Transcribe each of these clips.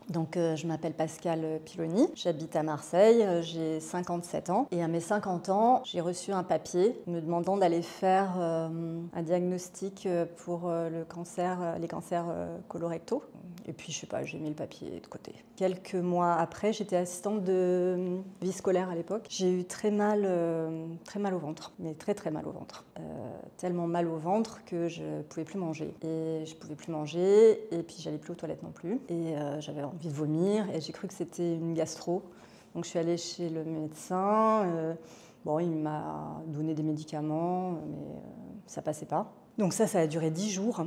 Donc je m'appelle Pascale Piloni, j'habite à Marseille, j'ai 57 ans et à mes 50 ans, j'ai reçu un papier me demandant d'aller faire un diagnostic pour les cancers colorectaux. Et puis je sais pas, j'ai mis le papier de côté. Quelques mois après, j'étais assistante de vie scolaire à l'époque. J'ai eu très mal au ventre, mais très mal au ventre. Tellement mal au ventre que je pouvais plus manger. Et je pouvais plus manger et puis j'allais plus aux toilettes non plus. Et j'avais envie de vomir et j'ai cru que c'était une gastro. Donc je suis allée chez le médecin. Bon, il m'a donné des médicaments, mais ça passait pas. Donc ça a duré 10 jours.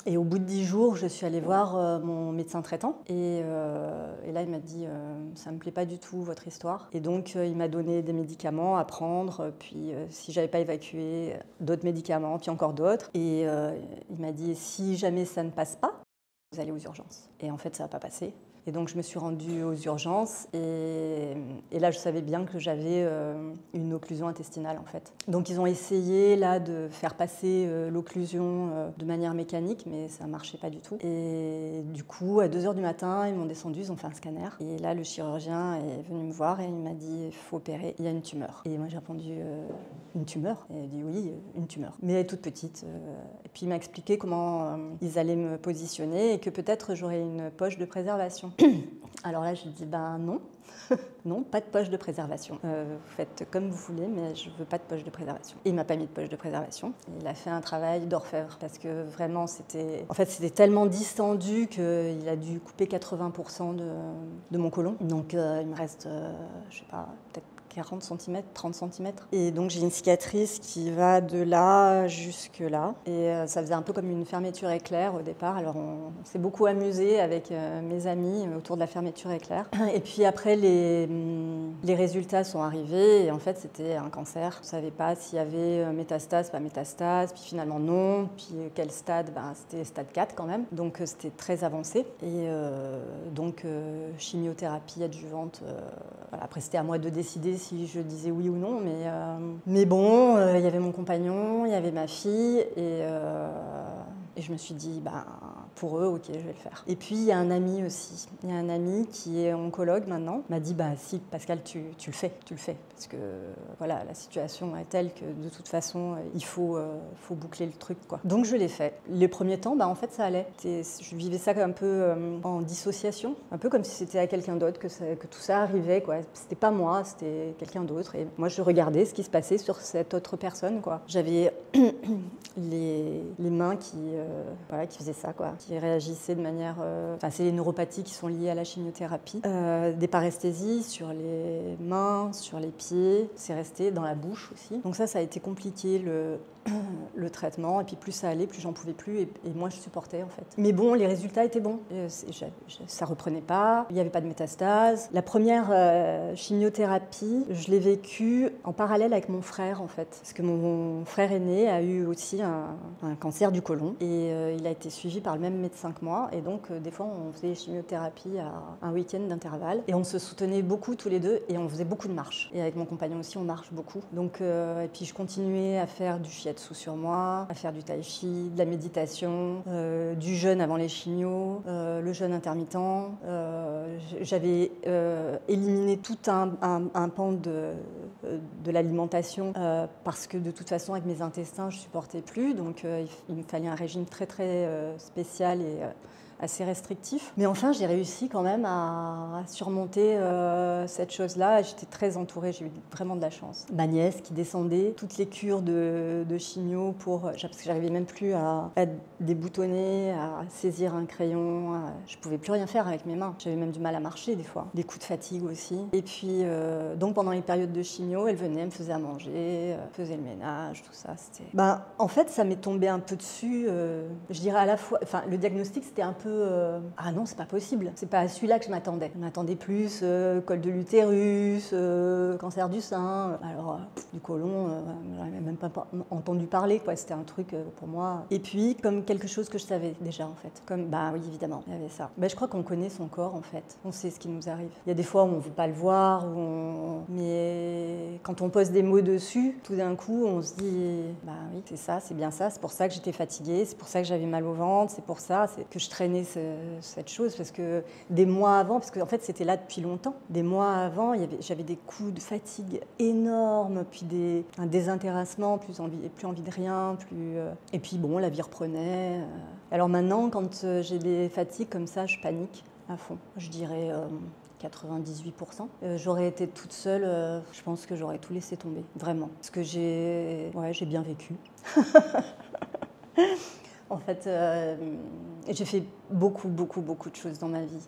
Et au bout de 10 jours, je suis allée voir mon médecin traitant. Et là, il m'a dit ça me plaît pas du tout, votre histoire. Et donc, il m'a donné des médicaments à prendre. Puis, si j'avais pas évacué, d'autres médicaments, puis encore d'autres. Et il m'a dit si jamais ça ne passe pas, vous allez aux urgences. Et en fait, ça n'a pas passé. Et donc, je me suis rendue aux urgences et là, je savais bien que j'avais une occlusion intestinale, en fait. Donc, ils ont essayé, là, de faire passer l'occlusion de manière mécanique, mais ça ne marchait pas du tout. Et du coup, à 2h du matin, ils m'ont descendu, ils ont fait un scanner. Et là, le chirurgien est venu me voir et il m'a dit, il faut opérer, il y a une tumeur. Et moi, j'ai répondu, une tumeur? Et il a dit, oui, une tumeur. Mais elle est toute petite. Et puis, il m'a expliqué comment ils allaient me positionner et que peut-être j'aurais une poche de préservation. Alors là, je dis ben non, non, pas de poche de préservation. Vous faites comme vous voulez, mais je veux pas de poche de préservation. Il m'a pas mis de poche de préservation. Il a fait un travail d'orfèvre parce que vraiment c'était tellement distendu qu'il a dû couper 80% de mon côlon. Donc il me reste, je sais pas, peut-être 40 cm, 30 cm. Et donc j'ai une cicatrice qui va de là jusque là. Et ça faisait un peu comme une fermeture éclair au départ. Alors on s'est beaucoup amusé avec mes amis autour de la fermeture éclair. Et puis après les résultats sont arrivés et en fait c'était un cancer. On ne savait pas s'il y avait métastase, pas métastase, puis finalement non. Puis quel stade? C'était stade 4 quand même. Donc c'était très avancé. Et donc chimiothérapie adjuvante. Voilà. Après c'était à moi de décider si je disais oui ou non, mais bon, il y avait mon compagnon, il y avait ma fille, et je me suis dit, pour eux, ok, je vais le faire. Et puis, il y a un ami aussi. Il y a un ami qui est oncologue maintenant. Il m'a dit, si, Pascal, tu le fais. Parce que, voilà, la situation est telle que, de toute façon, il faut boucler le truc, quoi. Donc, je l'ai fait. Les premiers temps, en fait, ça allait. Je vivais ça un peu en dissociation. Un peu comme si c'était à quelqu'un d'autre que tout ça arrivait, quoi. C'était pas moi, c'était quelqu'un d'autre. Et moi, je regardais ce qui se passait sur cette autre personne, quoi. J'avais les mains qui faisaient ça, quoi, qui réagissaient de manière... c'est les neuropathies qui sont liées à la chimiothérapie. Des paresthésies sur les mains, sur les pieds, c'est resté dans la bouche aussi. Donc ça a été compliqué, le traitement. Et puis plus ça allait, plus j'en pouvais plus. Et moi, je supportais, en fait. Mais bon, les résultats étaient bons. Ça reprenait pas, il n'y avait pas de métastase. La première chimiothérapie, je l'ai vécue en parallèle avec mon frère, en fait. Parce que mon frère aîné a eu aussi un cancer du côlon. Et il a été suivi par le même médecin que moi. Et donc, des fois, on faisait les chimiothérapies à un week-end d'intervalle. Et on se soutenait beaucoup tous les deux. Et on faisait beaucoup de marches. Et avec mon compagnon aussi, on marche beaucoup. Donc, et puis, je continuais à faire du shiatsu sur moi, à faire du tai chi, de la méditation, du jeûne avant les chimios, le jeûne intermittent. J'avais éliminé tout un pan de l'alimentation parce que de toute façon, avec mes intestins, je ne supportais plus. Donc, il me fallait un régime très, très spécial et assez restrictif. Mais enfin, j'ai réussi quand même à surmonter cette chose-là. J'étais très entourée, j'ai eu vraiment de la chance. Ma nièce qui descendait, toutes les cures de chimio parce que j'arrivais même plus à déboutonner, à saisir un crayon. Je pouvais plus rien faire avec mes mains. J'avais même du mal à marcher des fois. Des coups de fatigue aussi. Et puis, donc pendant les périodes de chimio, elle venait, elle me faisait à manger, faisait le ménage, tout ça. En fait, ça m'est tombé un peu dessus. Je dirais à la fois... le diagnostic, c'était un peu... ah non, c'est pas possible. C'est pas à celui-là que je m'attendais. Je m'attendais plus col de l'utérus, cancer du sein. Alors, du côlon, j'avais même pas entendu parler, quoi. C'était un truc pour moi. Et puis, comme quelque chose que je savais déjà, en fait. Comme, oui, évidemment, il y avait ça. Je crois qu'on connaît son corps, en fait. On sait ce qui nous arrive. Il y a des fois où on veut pas le voir, mais quand on pose des mots dessus, tout d'un coup, on se dit, oui, c'est ça, c'est bien ça. C'est pour ça que j'étais fatiguée, c'est pour ça que j'avais mal au ventre, c'est pour ça que je traînais entraîné cette chose, parce que des mois avant, parce qu'en fait c'était là depuis longtemps, des mois avant, j'avais des coups de fatigue énormes, puis un désintéressement, plus envie de rien, et puis bon, la vie reprenait. Alors maintenant, quand j'ai des fatigues comme ça, je panique à fond, je dirais 98%. J'aurais été toute seule, je pense que j'aurais tout laissé tomber, vraiment. Parce que j'ai bien vécu. En fait, j'ai fait beaucoup de choses dans ma vie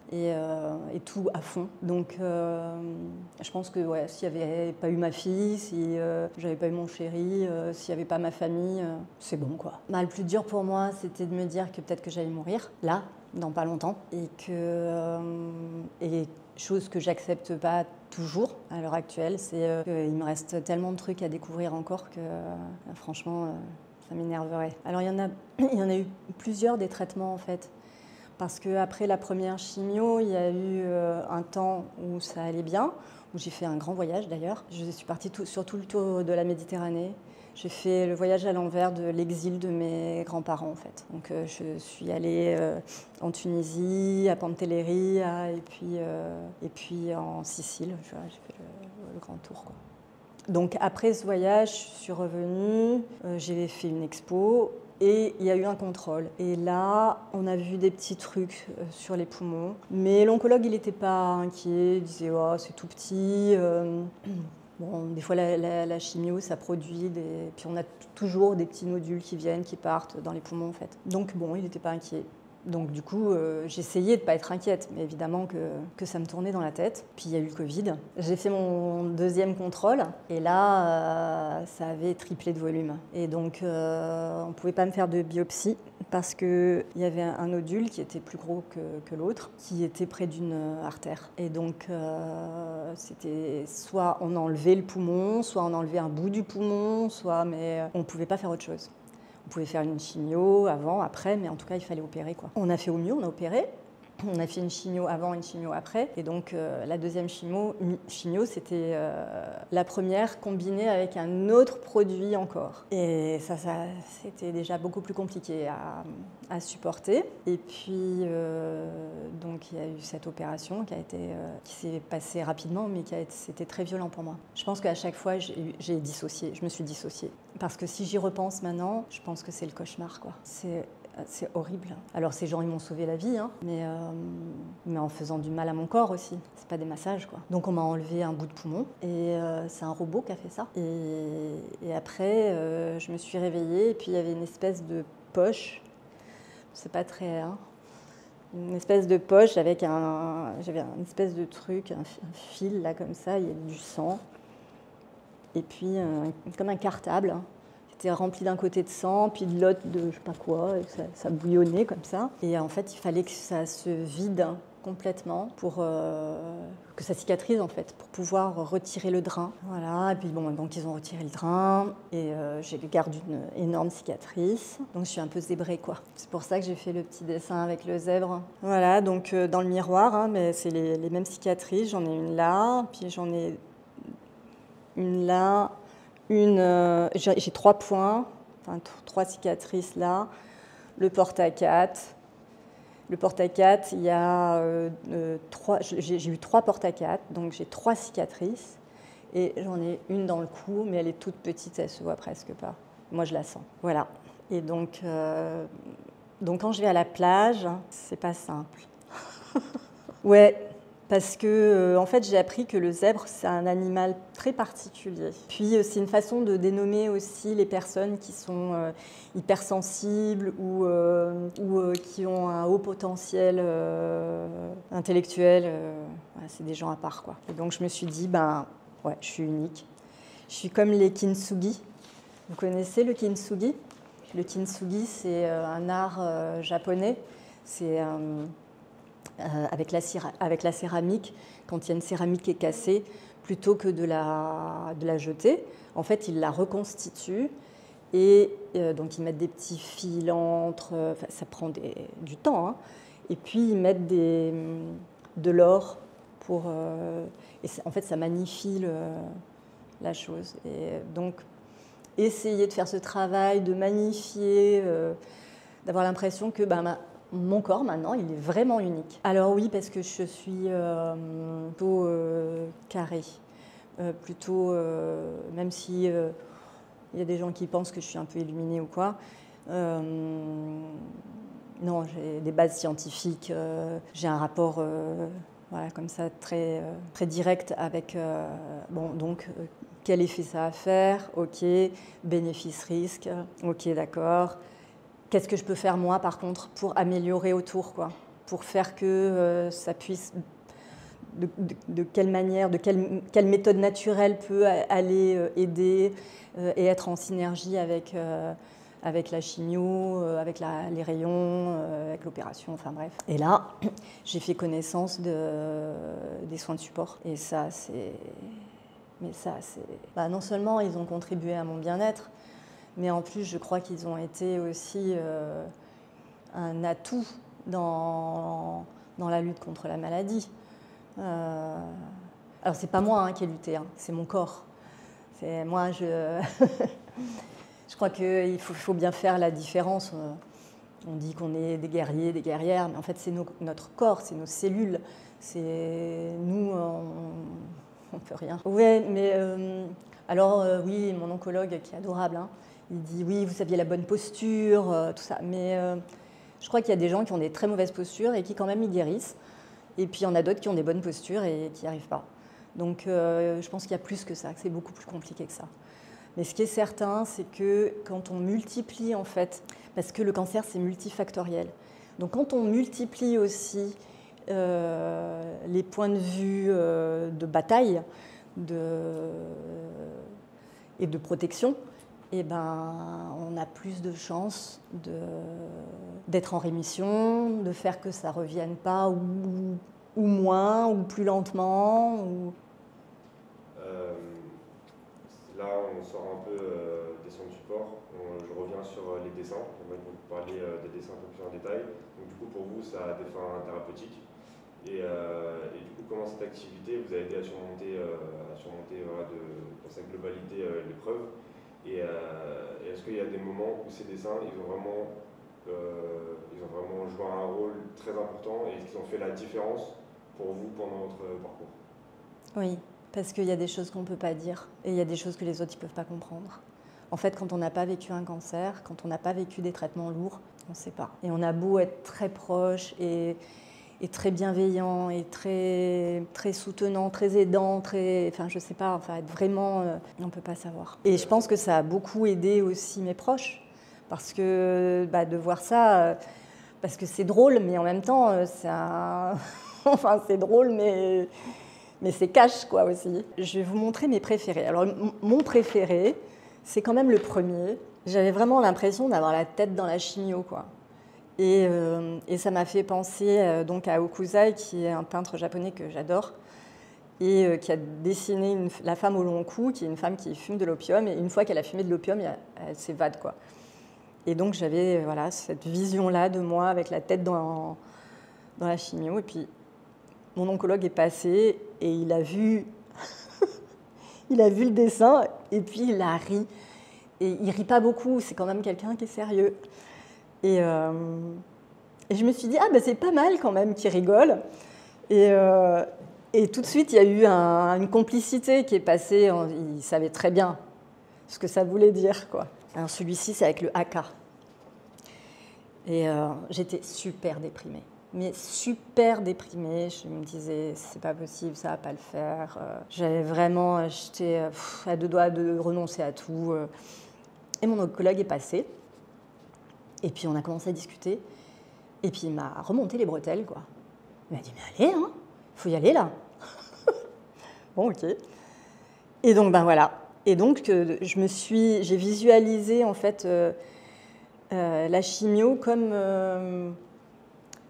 et tout à fond. Donc, je pense que s'il n'y avait pas eu ma fille, si j'avais pas eu mon chéri, s'il n'y avait pas ma famille, c'est bon quoi. Le plus dur pour moi, c'était de me dire que peut-être que j'allais mourir, là, dans pas longtemps, et chose que j'accepte pas toujours à l'heure actuelle, c'est qu'il me reste tellement de trucs à découvrir encore que franchement, ça m'énerverait. Alors il y en a eu plusieurs des traitements en fait, parce qu'après la première chimio, il y a eu un temps où ça allait bien, où j'ai fait un grand voyage d'ailleurs. Je suis partie sur tout le tour de la Méditerranée. J'ai fait le voyage à l'envers de l'exil de mes grands-parents en fait. Donc je suis allée en Tunisie, à Pantelleria et puis en Sicile. J'ai fait le grand tour quoi. Donc après ce voyage, je suis revenue, j'ai fait une expo et il y a eu un contrôle. Et là, on a vu des petits trucs sur les poumons. Mais l'oncologue, il n'était pas inquiet, il disait oh, c'est tout petit. Bon, des fois, la chimio, ça produit puis on a toujours des petits nodules qui viennent, qui partent dans les poumons en fait. Donc bon, il n'était pas inquiet. Donc du coup, j'essayais de ne pas être inquiète, mais évidemment que ça me tournait dans la tête. Puis il y a eu le Covid. J'ai fait mon deuxième contrôle et là, ça avait triplé de volume. Et donc, on ne pouvait pas me faire de biopsie parce qu'il y avait un nodule qui était plus gros que l'autre, qui était près d'une artère. Et donc, c'était soit on enlevait le poumon, soit on enlevait un bout du poumon, mais on ne pouvait pas faire autre chose. On pouvait faire une chimio avant, après, mais en tout cas, il fallait opérer quoi. On a fait au mieux, on a opéré. On a fait une chimio avant, une chimio après. Et donc, la deuxième chimio c'était la première combinée avec un autre produit encore. Et ça c'était déjà beaucoup plus compliqué à supporter. Et puis, donc, il y a eu cette opération qui s'est passée rapidement, mais c'était très violent pour moi. Je pense qu'à chaque fois, j'ai dissocié. Je me suis dissociée. Parce que si j'y repense maintenant, je pense que c'est le cauchemar, quoi. C'est horrible. Alors ces gens, ils m'ont sauvé la vie, hein, mais en faisant du mal à mon corps aussi. C'est pas des massages, quoi. Donc on m'a enlevé un bout de poumon et c'est un robot qui a fait ça. Et après, je me suis réveillée et puis il y avait une espèce de poche. C'est pas très... Hein, une espèce de poche j'avais un espèce de truc, un fil là comme ça, il y a du sang. Et puis comme un cartable. Hein. C'était rempli d'un côté de sang, puis de l'autre de je sais pas quoi, et ça bouillonnait comme ça. Et en fait, il fallait que ça se vide complètement pour que ça cicatrise en fait, pour pouvoir retirer le drain. Voilà, et puis bon, donc ils ont retiré le drain et j'ai gardé une énorme cicatrice. Donc je suis un peu zébrée quoi. C'est pour ça que j'ai fait le petit dessin avec le zèbre. Voilà, donc dans le miroir, hein, mais c'est les mêmes cicatrices. J'en ai une là, puis j'en ai une là. J'ai 3 points, enfin 3 cicatrices là. Le porte-à-4. Le porte-à-4, il y a j'ai eu 3 porte-à-4, donc j'ai 3 cicatrices. Et j'en ai une dans le cou, mais elle est toute petite, elle se voit presque pas. Moi, je la sens. Voilà. Et donc quand je vais à la plage, c'est pas simple. Ouais. Parce que, en fait, j'ai appris que le zèbre, c'est un animal très particulier. Puis, c'est une façon de dénommer aussi les personnes qui sont hypersensibles ou qui ont un haut potentiel intellectuel. C'est des gens à part, quoi. Et donc, je me suis dit, ouais, je suis unique. Je suis comme les kintsugi. Vous connaissez le kintsugi ? Le kintsugi, c'est un art japonais. C'est... avec la céramique, quand il y a une céramique qui est cassée, plutôt que de la jeter, en fait, ils la reconstituent et donc ils mettent des petits filantres, ça prend du temps, hein, et puis ils mettent de l'or pour... et en fait, ça magnifie la chose. Et donc, essayer de faire ce travail, de magnifier, d'avoir l'impression que Mon corps, maintenant, il est vraiment unique. Alors oui, parce que je suis plutôt carrée. Plutôt, même si il y a des gens qui pensent que je suis un peu illuminée ou quoi. Non, j'ai des bases scientifiques. J'ai un rapport voilà, comme ça, très, très direct avec... bon, donc, quel effet ça a à faire? Ok. Bénéfice-risque? Ok, d'accord. Qu'est-ce que je peux faire moi, par contre, pour améliorer autour, quoi? Pour faire que ça puisse... De quelle manière, quelle méthode naturelle peut aller aider et être en synergie avec la chimio, avec les rayons, avec l'opération, enfin bref. Et là, j'ai fait connaissance des soins de support. Et ça, c'est... Mais ça, c'est... Bah, non seulement ils ont contribué à mon bien-être, mais en plus, je crois qu'ils ont été aussi un atout dans la lutte contre la maladie. Alors, c'est pas moi qui ai lutté, c'est mon corps. Moi, je crois qu'il faut bien faire la différence. On dit qu'on est des guerriers, des guerrières, mais en fait, c'est notre corps, c'est nos cellules. Nous, on peut rien. Ouais, mais alors oui, mon oncologue qui est adorable, il dit oui, vous aviez la bonne posture, tout ça. Mais je crois qu'il y a des gens qui ont des très mauvaises postures et qui quand même y guérissent. Et puis il y en a d'autres qui ont des bonnes postures et qui n'y arrivent pas. Donc je pense qu'il y a plus que ça, que c'est beaucoup plus compliqué que ça. Mais ce qui est certain, c'est que quand on multiplie en fait, parce que le cancer c'est multifactoriel, donc quand on multiplie aussi les points de vue de bataille et de protection, eh ben, on a plus de chances d'être en rémission, de faire que ça ne revienne pas ou moins, ou plus lentement. Là, on sort un peu des soins de support. Je reviens sur les dessins. J'aimerais que vous parliez des dessins un peu plus en détail. Donc, du coup, pour vous, ça a des fins thérapeutiques. Et du coup, comment cette activité vous a aidé à surmonter voilà, dans sa globalité l'épreuve? Et est-ce qu'il y a des moments où ces dessins, ils ont vraiment joué un rôle très important et est-ce qu'ils ont fait la différence pour vous pendant votre parcours? Oui, parce qu'il y a des choses qu'on ne peut pas dire et il y a des choses que les autres ne peuvent pas comprendre. En fait, quand on n'a pas vécu un cancer, quand on n'a pas vécu des traitements lourds, on ne sait pas. Et on a beau être très proche et très bienveillant et très, très soutenant, très aidant, enfin je sais pas, enfin être vraiment, on ne peut pas savoir. Et je pense que ça a beaucoup aidé aussi mes proches, parce que de voir ça, parce que c'est drôle, mais en même temps, enfin c'est drôle, mais c'est cash quoi aussi. Je vais vous montrer mes préférés. Alors mon préféré, c'est quand même le premier. J'avais vraiment l'impression d'avoir la tête dans la chimio, quoi. Et ça m'a fait penser donc à Hokusai, qui est un peintre japonais que j'adore, et qui a dessiné la femme au long cou, qui est une femme qui fume de l'opium, et une fois qu'elle a fumé de l'opium, elle s'évade, quoi. Et donc j'avais voilà, cette vision-là de moi avec la tête dans la chimio, et puis mon oncologue est passé, et il a vu, il a vu le dessin, et puis il a ri. Et il rit pas beaucoup, c'est quand même quelqu'un qui est sérieux. Et je me suis dit, c'est pas mal quand même qu'il rigole. Et tout de suite, il y a eu une complicité qui est passée. Il savait très bien ce que ça voulait dire, quoi. Alors celui-ci, c'est avec le haka. Et j'étais super déprimée. Mais super déprimée. Je me disais, c'est pas possible, ça va pas le faire. J'étais à deux doigts de renoncer à tout. Et mon oncologue est passé. Et puis on a commencé à discuter. Et puis il m'a remonté les bretelles, quoi. Il m'a dit, mais allez, il faut y aller là. Bon, ok. Et donc, voilà. Et donc, j'ai visualisé en fait la chimio comme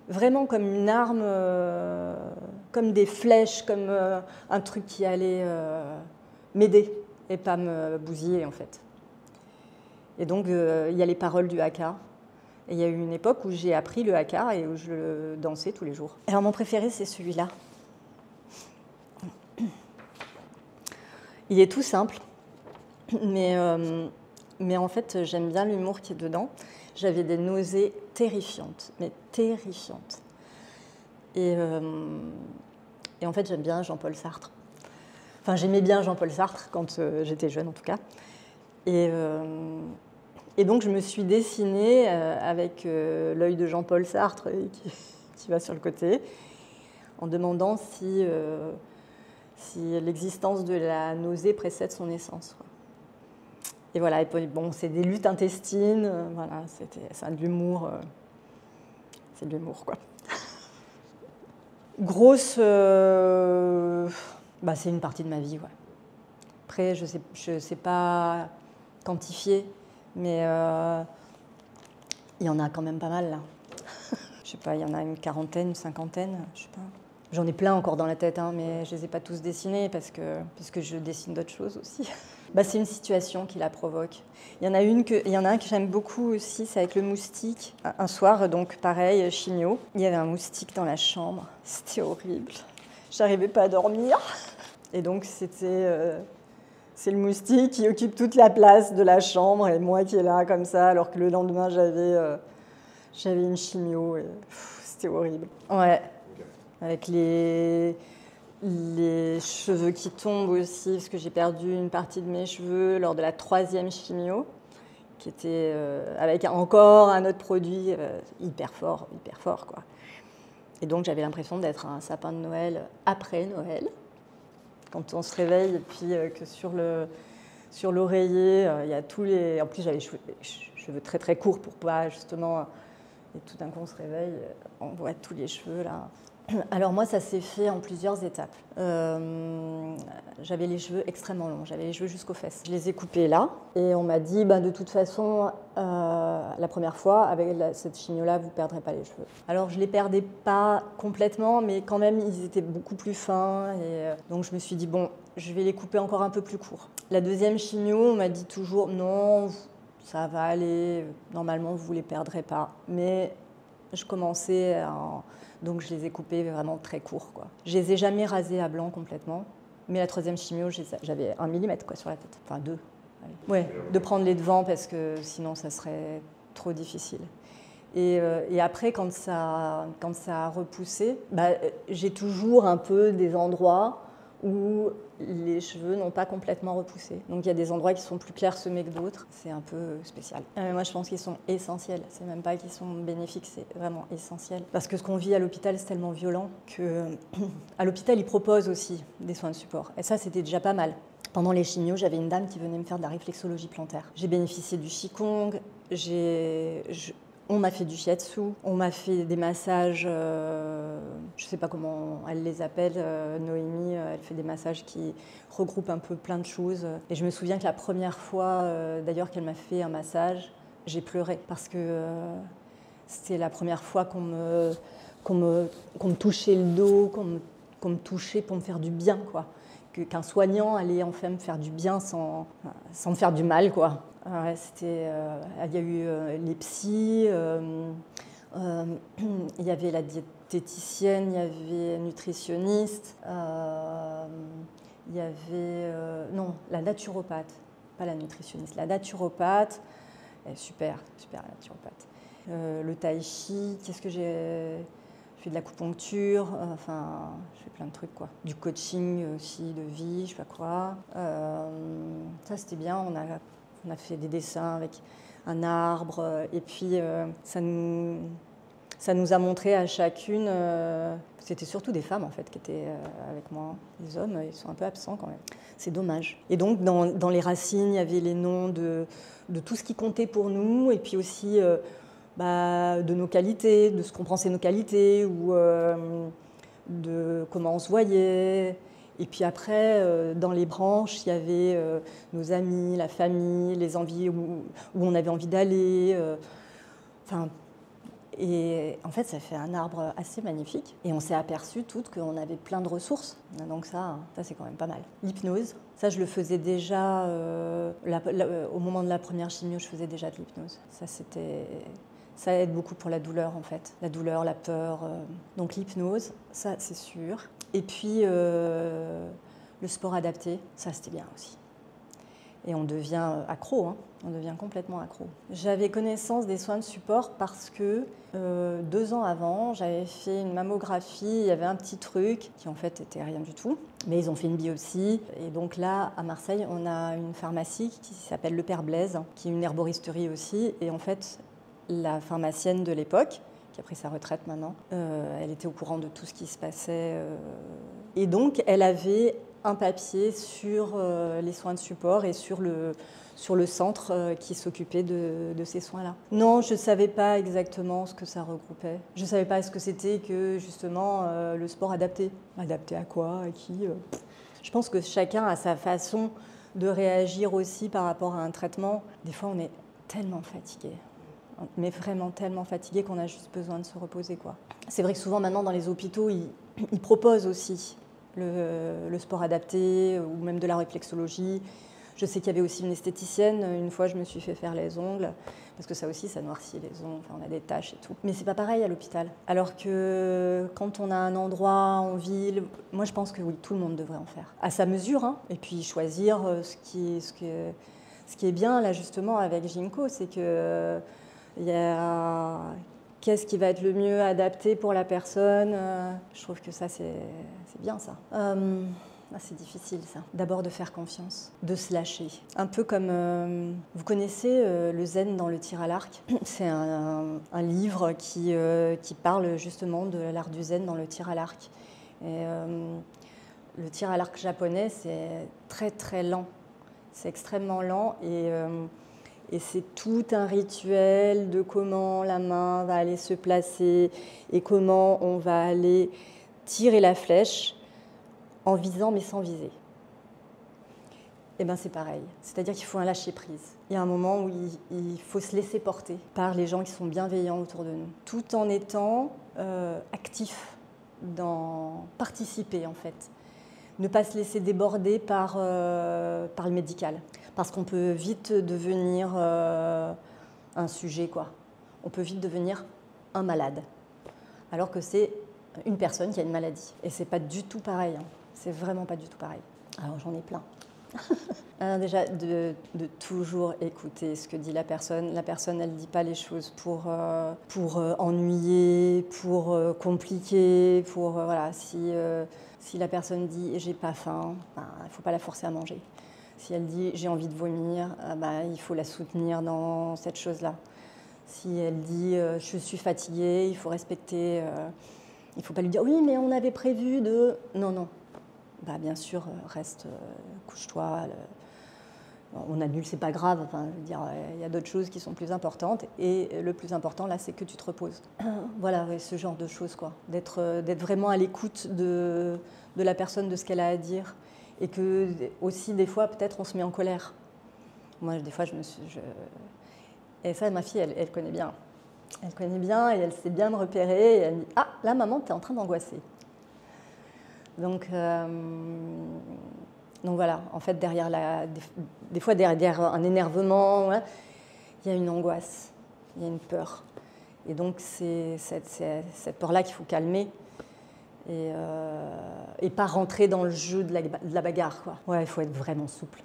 vraiment comme une arme, comme des flèches, comme un truc qui allait m'aider et pas me bousiller en fait. Et donc, il y a les paroles du haka. Et il y a eu une époque où j'ai appris le haka et où je le dansais tous les jours. Alors, mon préféré, c'est celui-là. Il est tout simple, mais en fait, j'aime bien l'humour qui est dedans. J'avais des nausées terrifiantes, mais terrifiantes. Et en fait, j'aime bien Jean-Paul Sartre. Enfin, j'aimais bien Jean-Paul Sartre quand j'étais jeune, en tout cas. Et donc, je me suis dessinée avec l'œil de Jean-Paul Sartre qui va sur le côté, en demandant si l'existence de la nausée précède son essence, quoi. Et voilà, et puis, bon, c'est des luttes intestines, voilà, c'est de l'humour, c'est de l'humour, quoi. Grosse, c'est une partie de ma vie, ouais. Après, je sais pas quantifier, mais il y en a quand même pas mal, là. Je sais pas, il y en a une quarantaine, une cinquantaine, je sais pas. J'en ai plein encore dans la tête, hein, mais je les ai pas tous dessinés parce que je dessine d'autres choses aussi. C'est une situation qui la provoque. Il y en a un que j'aime beaucoup aussi, c'est avec le moustique. Un soir, donc pareil, chimio, il y avait un moustique dans la chambre. C'était horrible. J'arrivais pas à dormir. Et donc c'est le moustique qui occupe toute la place de la chambre et moi qui est là comme ça, alors que le lendemain j'avais une chimio. Et, c'était horrible. Ouais. Avec les cheveux qui tombent aussi, parce que j'ai perdu une partie de mes cheveux lors de la 3e chimio, qui était avec encore un autre produit hyper fort, quoi. Et donc j'avais l'impression d'être un sapin de Noël après Noël, quand on se réveille, et puis que sur l'oreiller, il y a tous les... En plus, j'avais les cheveux très très courts pour pas, justement... Et tout d'un coup, on se réveille, on voit tous les cheveux, là. Alors moi, ça s'est fait en plusieurs étapes. J'avais les cheveux extrêmement longs, j'avais les cheveux jusqu'aux fesses. Je les ai coupés là, et on m'a dit, de toute façon, la première fois, avec cette chimio-là, vous ne perdrez pas les cheveux. Alors je ne les perdais pas complètement, mais quand même, ils étaient beaucoup plus fins. Et donc je me suis dit, bon, je vais les couper encore un peu plus courts. La 2e chimio, on m'a dit toujours, non, ça va aller, normalement, vous ne les perdrez pas. Mais je commençais donc je les ai coupés vraiment très courts, quoi. Je les ai jamais rasés à blanc complètement, mais la 3e chimio, j'avais 1 millimètre, quoi, sur la tête. Enfin 2. Ouais, de prendre les devants parce que sinon ça serait trop difficile. Et après, quand ça a repoussé, j'ai toujours un peu des endroits où les cheveux n'ont pas complètement repoussé. Donc il y a des endroits qui sont plus clairsemés que d'autres. C'est un peu spécial. Moi, je pense qu'ils sont essentiels. C'est même pas qu'ils sont bénéfiques, c'est vraiment essentiel. Parce que ce qu'on vit à l'hôpital, c'est tellement violent que à l'hôpital, ils proposent aussi des soins de support. Et ça, c'était déjà pas mal. Pendant les chimios, j'avais une dame qui venait me faire de la réflexologie plantaire. J'ai bénéficié du Qigong, on m'a fait du shiatsu, on m'a fait des massages, je ne sais pas comment elle les appelle, Noémie, elle fait des massages qui regroupent un peu plein de choses. Et je me souviens que la première fois, d'ailleurs, qu'elle m'a fait un massage, j'ai pleuré parce que c'était la première fois qu'on me touchait le dos, qu'on me touchait pour me faire du bien, quoi. Qu'un soignant allait enfin me faire du bien sans me faire du mal, quoi. Ouais, il y a eu les psys, il y avait la diététicienne, il y avait nutritionniste, il y avait la naturopathe, pas la nutritionniste, la naturopathe, super la naturopathe. Le tai chi, qu'est-ce que j'ai fait de l'acupuncture, je fais plein de trucs, quoi. Du coaching aussi de vie, je sais pas quoi. Ça c'était bien, on a fait des dessins avec un arbre, et puis ça nous a montré à chacune, c'était surtout des femmes en fait qui étaient avec moi, les hommes ils sont un peu absents quand même, c'est dommage. Et donc dans les racines, il y avait les noms de tout ce qui comptait pour nous, et puis aussi de nos qualités, de ce qu'on pensait nos qualités, ou de comment on se voyait. Et puis après, dans les branches, il y avait nos amis, la famille, les envies où on avait envie d'aller. Et en fait, ça fait un arbre assez magnifique. Et on s'est aperçu toutes qu'on avait plein de ressources. Donc ça c'est quand même pas mal. L'hypnose, ça je le faisais déjà, au moment de la première chimio, je faisais déjà de l'hypnose. Ça aide beaucoup pour la douleur en fait. La douleur, la peur. Donc l'hypnose, ça c'est sûr. Et puis le sport adapté, ça c'était bien aussi. Et on devient accro, hein. On devient complètement accro. J'avais connaissance des soins de support parce que 2 ans avant, j'avais fait une mammographie, il y avait un petit truc qui en fait était rien du tout, mais ils ont fait une biopsie. Et donc là, à Marseille, on a une pharmacie qui s'appelle Le Père Blaise, qui est une herboristerie aussi. Et en fait, la pharmacienne de l'époque, qui a pris sa retraite maintenant, elle était au courant de tout ce qui se passait. Et donc, elle avait un papier sur les soins de support et sur le centre qui s'occupait de ces soins-là. Non, je ne savais pas exactement ce que ça regroupait. Je ne savais pas ce que c'était que justement le sport adapté. Adapté à quoi, à qui Je pense que chacun a sa façon de réagir aussi par rapport à un traitement. Des fois, on est tellement fatigué, mais vraiment tellement fatigué qu'on a juste besoin de se reposer, quoi. C'est vrai que souvent maintenant dans les hôpitaux, ils proposent aussi le sport adapté ou même de la réflexologie. Je sais qu'il y avait aussi une esthéticienne. Une fois, je me suis fait faire les ongles parce que ça aussi, ça noircit les ongles. Enfin, on a des taches et tout. Mais c'est pas pareil à l'hôpital. Alors que quand on a un endroit en ville, moi, je pense que oui, tout le monde devrait en faire à sa mesure, hein. Et puis choisir ce qui est bien là justement avec Ginkgo, c'est que il y a qu'est-ce qui va être le mieux adapté pour la personne. Je trouve que ça, c'est bien, ça. C'est difficile, ça. D'abord, de faire confiance, de se lâcher. Un peu comme... vous connaissez le zen dans le tir à l'arc. C'est un livre qui parle justement de l'art du zen dans le tir à l'arc. Et le tir à l'arc japonais, c'est très, très lent. C'est extrêmement lent et c'est tout un rituel de comment la main va aller se placer et comment on va aller tirer la flèche en visant mais sans viser. Et bien c'est pareil, c'est-à-dire qu'il faut un lâcher-prise. Il y a un moment où il faut se laisser porter par les gens qui sont bienveillants autour de nous, tout en étant actif dans participer en fait. Ne pas se laisser déborder par le médical. Parce qu'on peut vite devenir un sujet, quoi. On peut vite devenir un malade. Alors que c'est une personne qui a une maladie. Et c'est pas du tout pareil, hein. C'est vraiment pas du tout pareil. Alors j'en ai plein. Alors déjà, de toujours écouter ce que dit la personne. La personne, elle ne dit pas les choses pour ennuyer, pour compliquer, pour... voilà, si la personne dit « j'ai pas faim », il ne faut pas la forcer à manger. Si elle dit « j'ai envie de vomir », il faut la soutenir dans cette chose-là. Si elle dit « je suis fatiguée », il faut respecter. Il ne faut pas lui dire « oui, mais on avait prévu de… » Non, non. Bien sûr, reste, couche-toi. On annule, c'est pas grave. Enfin, je veux dire, il y a d'autres choses qui sont plus importantes. Et le plus important, là, c'est que tu te reposes. Voilà, ouais, ce genre de choses, quoi. D'être vraiment à l'écoute de la personne, de ce qu'elle a à dire. Et que, aussi, des fois, peut-être, on se met en colère. Moi, des fois, Et ça, ma fille, elle connaît bien. Elle connaît bien et elle sait bien me repérer. Et elle me dit « ah, là, maman, t'es en train d'angoisser ». Donc voilà, en fait, des fois, derrière un énervement, ouais, il y a une angoisse, il y a une peur. Et donc, c'est cette peur-là qu'il faut calmer et pas rentrer dans le jeu de la bagarre, quoi. Ouais, il faut être vraiment souple.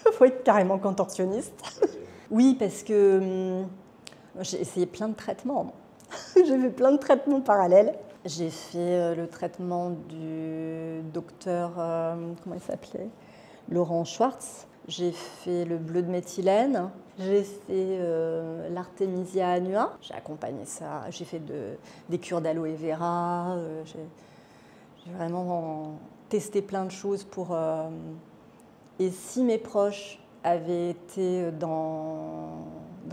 Il faut être carrément contorsionniste. Oui, parce que j'ai essayé plein de traitements. J'ai fait plein de traitements parallèles. J'ai fait le traitement du docteur, comment il s'appelait, Laurent Schwartz. J'ai fait le bleu de méthylène. J'ai fait l'artémisia annua. J'ai accompagné ça. J'ai fait des cures d'aloe vera. J'ai vraiment testé plein de choses pour... Et si mes proches avaient été dans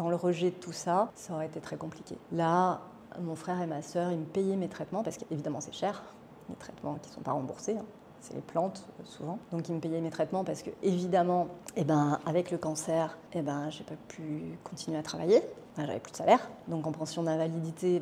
le rejet de tout ça, ça aurait été très compliqué. Là, mon frère et ma sœur, ils me payaient mes traitements, parce qu'évidemment c'est cher, les traitements qui ne sont pas remboursés, hein. C'est les plantes souvent. Donc ils me payaient mes traitements parce que évidemment, avec le cancer, j'ai pas pu continuer à travailler. J'avais plus de salaire. Donc en pension d'invalidité,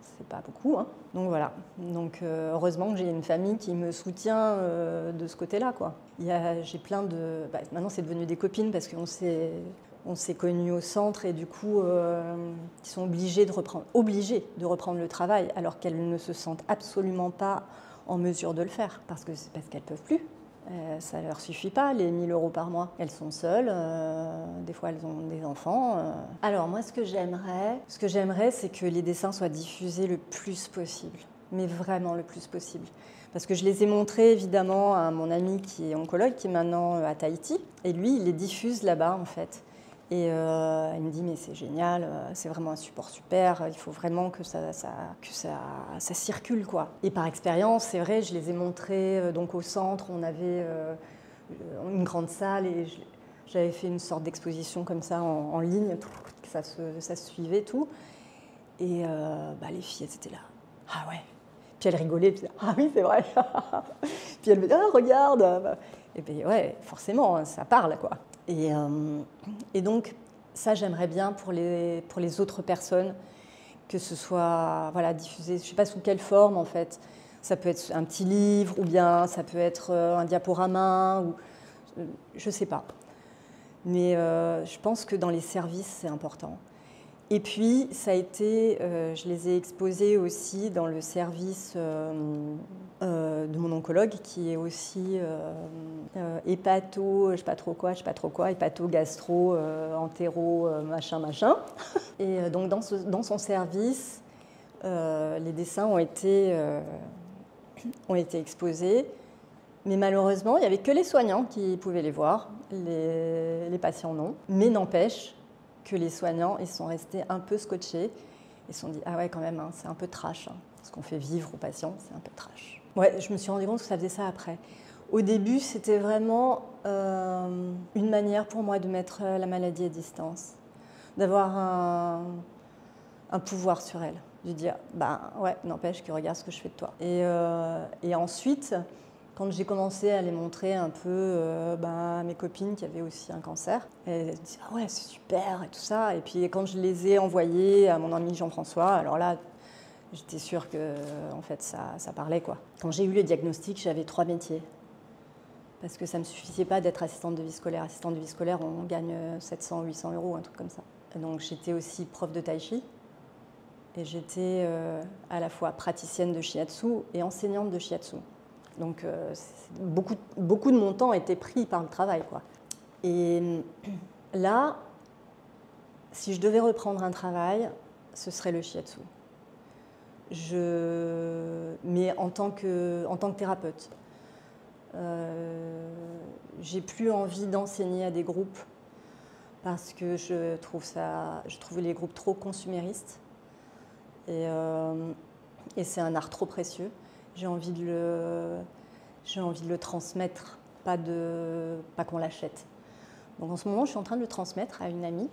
c'est pas beaucoup, hein. Donc voilà. Donc heureusement que j'ai une famille qui me soutient de ce côté-là, quoi. J'ai plein de... maintenant c'est devenu des copines parce qu'on s'est connus au centre et du coup, ils sont obligés de reprendre le travail alors qu'elles ne se sentent absolument pas en mesure de le faire parce qu'elles ne peuvent plus. Ça ne leur suffit pas, les 1 000 € par mois. Elles sont seules, des fois elles ont des enfants. Alors moi, ce que j'aimerais, c'est que les dessins soient diffusés le plus possible, mais vraiment le plus possible. Parce que je les ai montrés évidemment à mon ami qui est oncologue, qui est maintenant à Tahiti, et lui, il les diffuse là-bas en fait. Et il me dit, mais c'est génial, c'est vraiment un support super, il faut vraiment que ça circule, quoi. Et par expérience, c'est vrai, je les ai montrés donc au centre, on avait une grande salle et j'avais fait une sorte d'exposition comme ça en ligne, ça se suivait tout. Et les filles, elles étaient là. Ah ouais. Puis elles rigolaient, puis ah oui, c'est vrai. Puis elles me disaient, ah regarde. Et bien ouais, forcément, ça parle, quoi. Et donc, ça, j'aimerais bien pour les autres personnes, que ce soit diffusé, je ne sais pas sous quelle forme, en fait. Ça peut être un petit livre, ou bien ça peut être un diaporama, ou je ne sais pas. Mais je pense que dans les services, c'est important. Et puis, ça a été, je les ai exposés aussi dans le service de mon oncologue, qui est aussi hépato, je sais pas trop quoi, hépato, gastro, entéro, machin. Et donc, dans son service, les dessins ont été exposés. Mais malheureusement, il n'y avait que les soignants qui pouvaient les voir, les patients non. Mais n'empêche que les soignants, ils sont restés un peu scotchés. Ils se sont dit, ah ouais, quand même, hein, c'est un peu trash. Hein. Ce qu'on fait vivre aux patients, c'est un peu trash. Ouais, je me suis rendu compte que ça faisait ça après. Au début, c'était vraiment une manière pour moi de mettre la maladie à distance, d'avoir un pouvoir sur elle, de dire, ouais, n'empêche que regarde ce que je fais de toi. Et ensuite, quand j'ai commencé à les montrer un peu à mes copines qui avaient aussi un cancer, elles disaient « Ah ouais, c'est super » et tout ça. Et puis quand je les ai envoyés à mon ami Jean-François, alors là, j'étais sûre que en fait, ça parlait, quoi. Quand j'ai eu le diagnostic, j'avais 3 métiers. Parce que ça ne me suffisait pas d'être assistante de vie scolaire. Assistante de vie scolaire, on gagne 700, 800 €, un truc comme ça. Et donc j'étais aussi prof de tai chi. Et j'étais à la fois praticienne de shiatsu et enseignante de shiatsu. Donc beaucoup de mon temps était pris par le travail, quoi. Et là, si je devais reprendre un travail, ce serait le shiatsu. Mais en tant que thérapeute. J'ai plus envie d'enseigner à des groupes parce que je trouve les groupes trop consuméristes. Et c'est un art trop précieux. J'ai envie de le transmettre, pas qu'on l'achète. Donc en ce moment, je suis en train de le transmettre à une amie.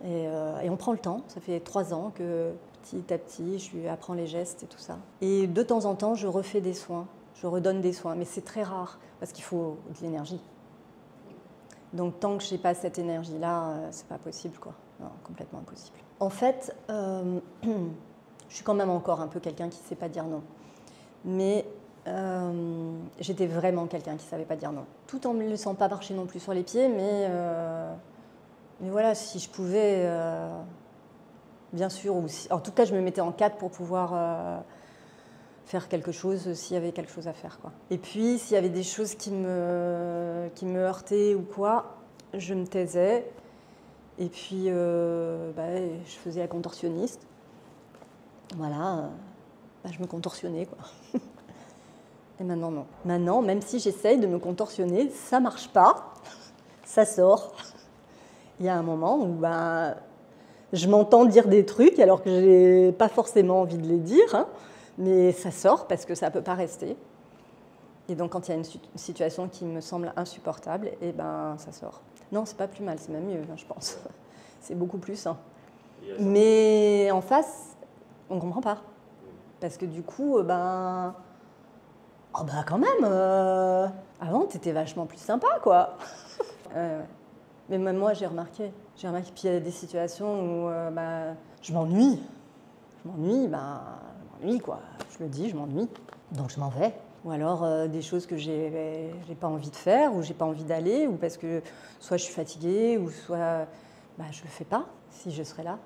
Et on prend le temps. Ça fait 3 ans que petit à petit, je lui apprends les gestes et tout ça. Et de temps en temps, je refais des soins. Je redonne des soins. Mais c'est très rare parce qu'il faut de l'énergie. Donc tant que je n'ai pas cette énergie-là, c'est pas possible, quoi. Non, complètement impossible. En fait, je suis quand même encore un peu quelqu'un qui ne sait pas dire non. Mais j'étais vraiment quelqu'un qui ne savait pas dire non. Tout en ne me laissant pas marcher non plus sur les pieds, mais voilà, si je pouvais, bien sûr, en tout cas, je me mettais en 4 pour pouvoir faire quelque chose s'il y avait quelque chose à faire, quoi. Et puis, s'il y avait des choses qui me heurtaient ou quoi, je me taisais. Et puis, je faisais la contorsionniste. Voilà, je me contorsionnais, quoi. Et maintenant, non. Maintenant, même si j'essaye de me contorsionner, ça ne marche pas, ça sort. Il y a un moment où je m'entends dire des trucs alors que je n'ai pas forcément envie de les dire, hein, mais ça sort parce que ça ne peut pas rester. Et donc, quand il y a une situation qui me semble insupportable, ça sort. Non, c'est pas plus mal, c'est même mieux, je pense. C'est beaucoup plus sain. Mais en face, on ne comprend pas. Parce que du coup, quand même, avant, t'étais vachement plus sympa, quoi. Mais même moi, j'ai remarqué. Puis il y a des situations où je m'ennuie. Je m'ennuie, quoi. Je le dis, je m'ennuie. Donc je m'en vais. Ou alors des choses que j'ai pas envie de faire, ou j'ai pas envie d'aller, ou parce que soit je suis fatiguée, ou soit je le fais pas, si je serais là.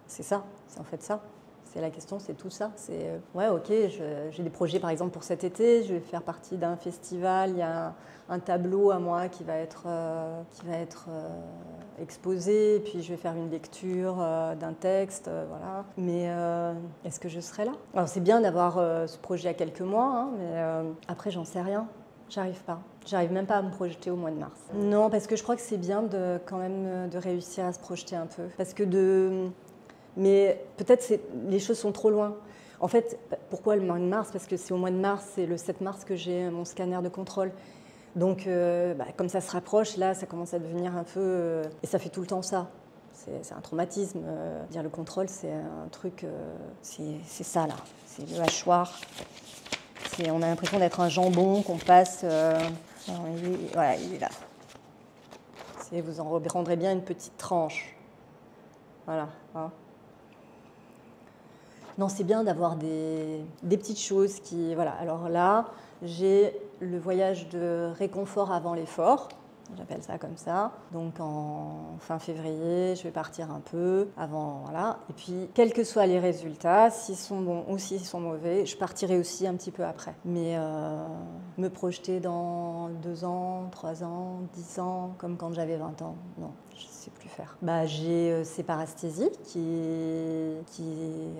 C'est ça, c'est en fait ça. C'est la question, c'est tout ça. C'est ouais, ok, j'ai des projets par exemple pour cet été, je vais faire partie d'un festival, il y a un tableau à moi qui va être exposé, puis je vais faire une lecture d'un texte, voilà. Mais est-ce que je serai là? Alors c'est bien d'avoir ce projet à quelques mois, hein, mais après j'en sais rien. J'arrive pas. J'arrive même pas à me projeter au mois de mars. Non, parce que je crois que c'est bien quand même de réussir à se projeter un peu. Mais peut-être les choses sont trop loin. En fait, pourquoi le mois de mars? Parce que c'est au mois de mars, c'est le 7 mars que j'ai mon scanner de contrôle. Donc, comme ça se rapproche, là, ça commence à devenir un peu... et ça fait tout le temps ça. C'est un traumatisme. Dire le contrôle, c'est un truc... c'est ça, là. C'est le hachoir. On a l'impression d'être un jambon qu'on passe... voilà, il est là. Vous en rendrez bien une petite tranche. Voilà. Hein. Non, c'est bien d'avoir des petites choses qui... Voilà. Alors là, j'ai le voyage de réconfort avant l'effort. J'appelle ça comme ça. Donc en fin février, je vais partir un peu avant, voilà. Et puis, quels que soient les résultats, s'ils sont bons ou s'ils sont mauvais, je partirai aussi un petit peu après. Mais me projeter dans 2 ans, 3 ans, 10 ans, comme quand j'avais 20 ans, non, je ne sais plus faire. J'ai ces parasthésies qui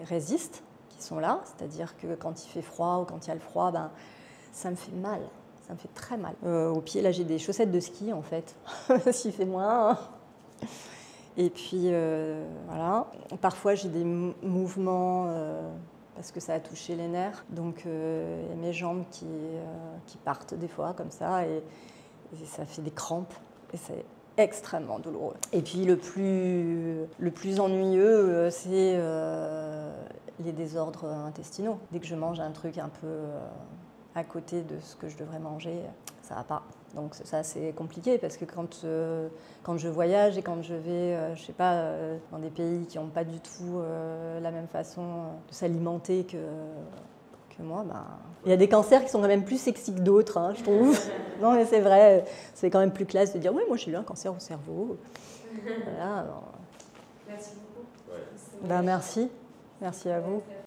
résistent, qui sont là. C'est-à-dire que quand il fait froid ou quand il y a le froid, ça me fait mal. Ça me fait très mal. Au pied, là, j'ai des chaussettes de ski, en fait, s'il fait moins. Et puis, voilà. Parfois, j'ai des mouvements, parce que ça a touché les nerfs. Donc, il y a mes jambes qui partent des fois, comme ça, et ça fait des crampes. Et c'est extrêmement douloureux. Et puis, le plus ennuyeux, c'est les désordres intestinaux. Dès que je mange un truc un peu... à côté de ce que je devrais manger, ça va pas. Donc ça, c'est compliqué parce que quand je voyage et quand je vais, je sais pas, dans des pays qui n'ont pas du tout la même façon de s'alimenter que moi, il y a des cancers qui sont quand même plus sexy que d'autres, hein, je trouve. Non, mais c'est vrai, c'est quand même plus classe de dire « Oui, moi j'ai eu un cancer au cerveau. » Voilà, alors... Merci beaucoup. Merci. Merci à vous.